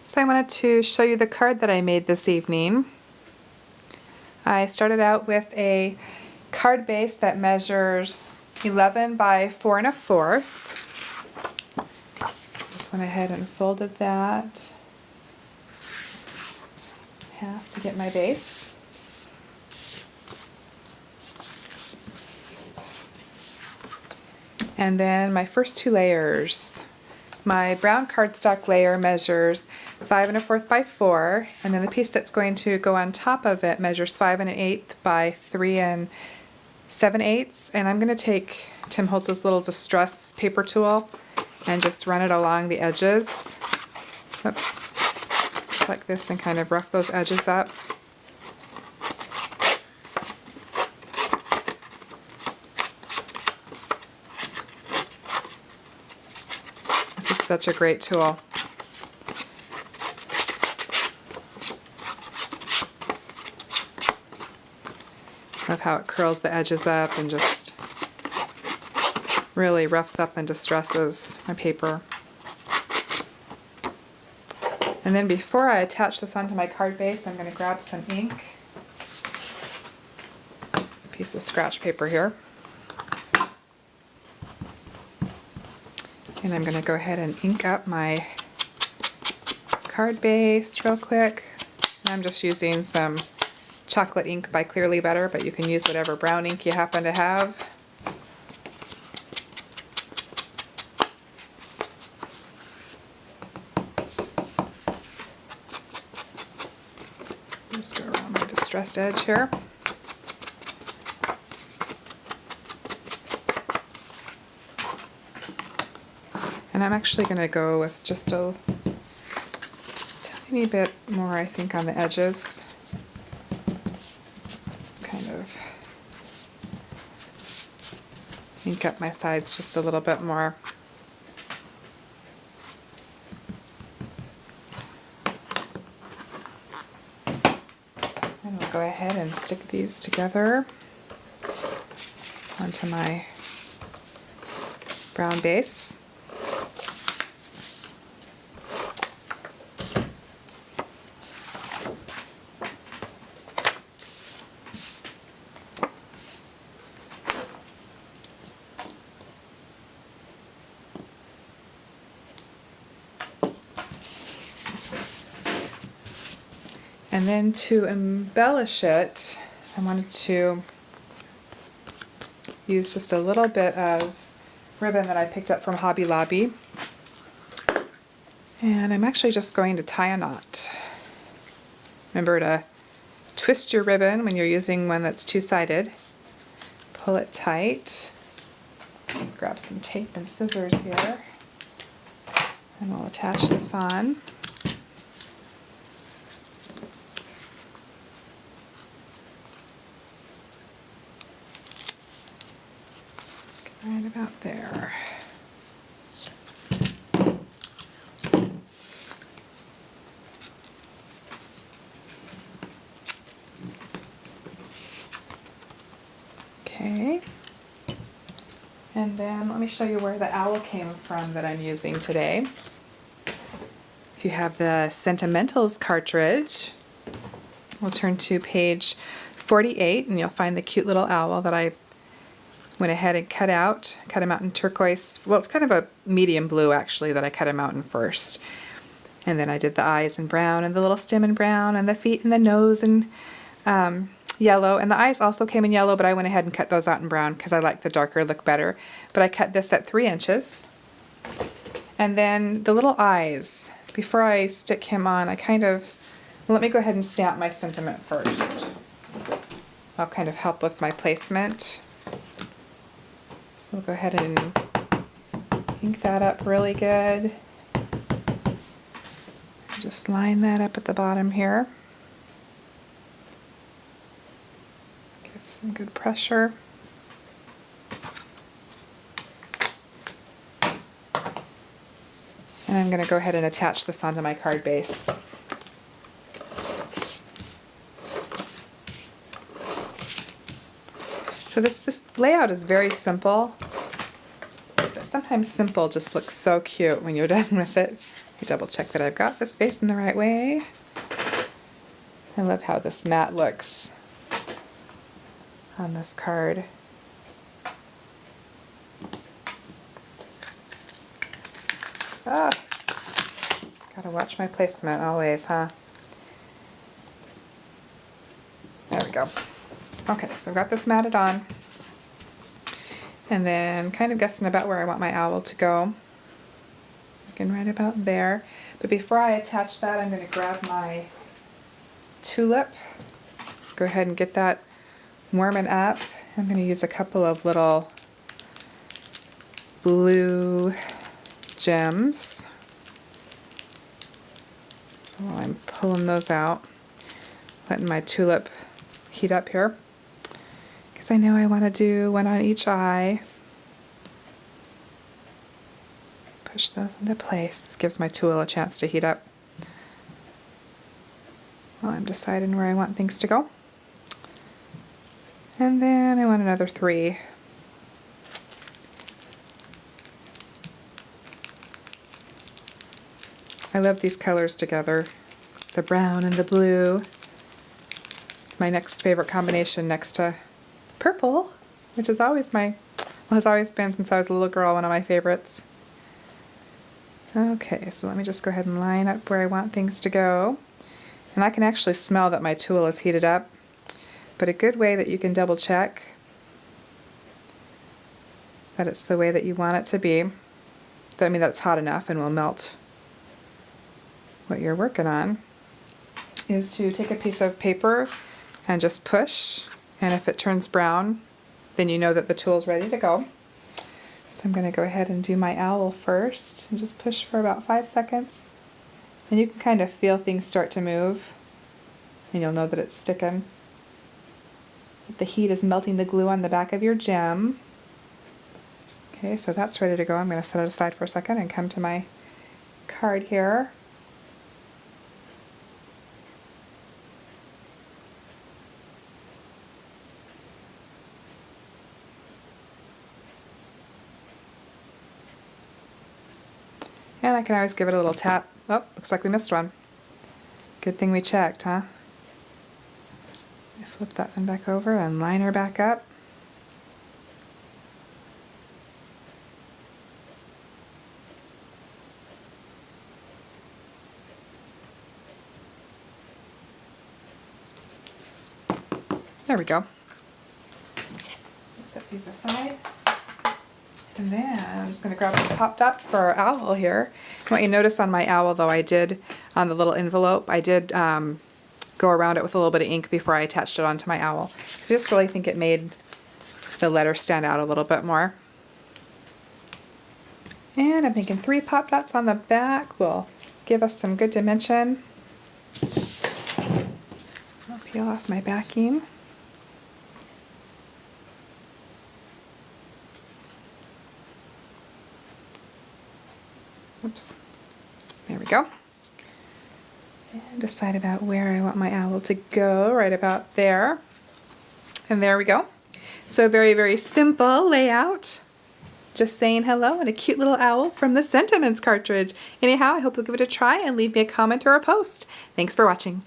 So I wanted to show you the card that I made this evening. I started out with a card base that measures 11 by 4 1/4. Just went ahead and folded that half to get my base. And then my first two layers. My brown cardstock layer measures 5 1/4 by 4, and then the piece that's going to go on top of it measures 5 1/8 by 3 7/8. And I'm going to take Tim Holtz's little distress paper tool and just run it along the edges. Oops. Just like this, and kind of rough those edges up. This is such a great tool. Love how it curls the edges up and just really roughs up and distresses my paper. And then before I attach this onto my card base, I'm going to grab some ink, a piece of scratch paper here, and I'm going to go ahead and ink up my card base real quick. I'm just using some chocolate ink by Clearly Better, but you can use whatever brown ink you happen to have. Just go around my distressed edge here. And I'm actually going to go with just a tiny bit more, I think, on the edges. Just kind of ink up my sides just a little bit more. And we'll go ahead and stick these together onto my brown base. And then to embellish it, I wanted to use just a little bit of ribbon that I picked up from Hobby Lobby. And I'm actually just going to tie a knot. Remember to twist your ribbon when you're using one that's two-sided. Pull it tight. Grab some tape and scissors here. And we'll attach this on. Right about there. Okay. And then let me show you where the owl came from that I'm using today. If you have the Sentimentals cartridge, we'll turn to page 48 and you'll find the cute little owl that I went ahead and cut him out in turquoise. Well, it's kind of a medium blue actually that I cut him out in first. And then I did the eyes in brown and the little stem in brown and the feet and the nose in yellow. And the eyes also came in yellow, but I went ahead and cut those out in brown because I like the darker look better. But I cut this at 3 inches. And then the little eyes, before I stick him on, let me go ahead and stamp my sentiment first. I'll kind of help with my placement. So we'll go ahead and ink that up really good. Just line that up at the bottom here. Give some good pressure. And I'm going to go ahead and attach this onto my card base. So this layout is very simple, but sometimes simple just looks so cute when you're done with it. Double check that I've got this facing the right way. I love how this mat looks on this card. Ah, gotta watch my placement always, huh? There we go. Okay, so I've got this matted on. And then kind of guessing about where I want my owl to go. Looking right about there. But before I attach that, I'm going to grab my tulip. Go ahead and get that warming up. I'm going to use a couple of little blue gems. So while I'm pulling those out, letting my tulip heat up here. I know I want to do one on each eye. Push those into place. This gives my tool a chance to heat up while I'm deciding where I want things to go. And then I want another 3. I love these colors together. The brown and the blue. My next favorite combination next to purple, which is always has always been since I was a little girl, one of my favorites. Okay, so let me just go ahead and line up where I want things to go. And I can actually smell that my tool is heated up, but a good way that you can double check that it's the way that you want it to be, that it's hot enough and will melt what you're working on, is to take a piece of paper and just push. And if it turns brown, then you know that the tool's ready to go. So I'm going to go ahead and do my owl first and just push for about 5 seconds. And you can kind of feel things start to move, and you'll know that it's sticking. The heat is melting the glue on the back of your gem. Okay, so that's ready to go. I'm going to set it aside for a second and come to my card here. And I can always give it a little tap. Oh, looks like we missed one. Good thing we checked, huh? I flip that one back over and line her back up. There we go. Set these aside. And then I'm just going to grab some pop dots for our owl here. What you notice on my owl, though, I did, on the little envelope, I did go around it with a little bit of ink before I attached it onto my owl. I just really think it made the letter stand out a little bit more. And I'm making 3 pop dots on the back. Will give us some good dimension. I'll peel off my backing. Oops. There we go. And decide about where I want my owl to go, right about there. And there we go. So a very, very simple layout. Just saying hello and a cute little owl from the Sentiments cartridge. Anyhow, I hope you'll give it a try and leave me a comment or a post. Thanks for watching.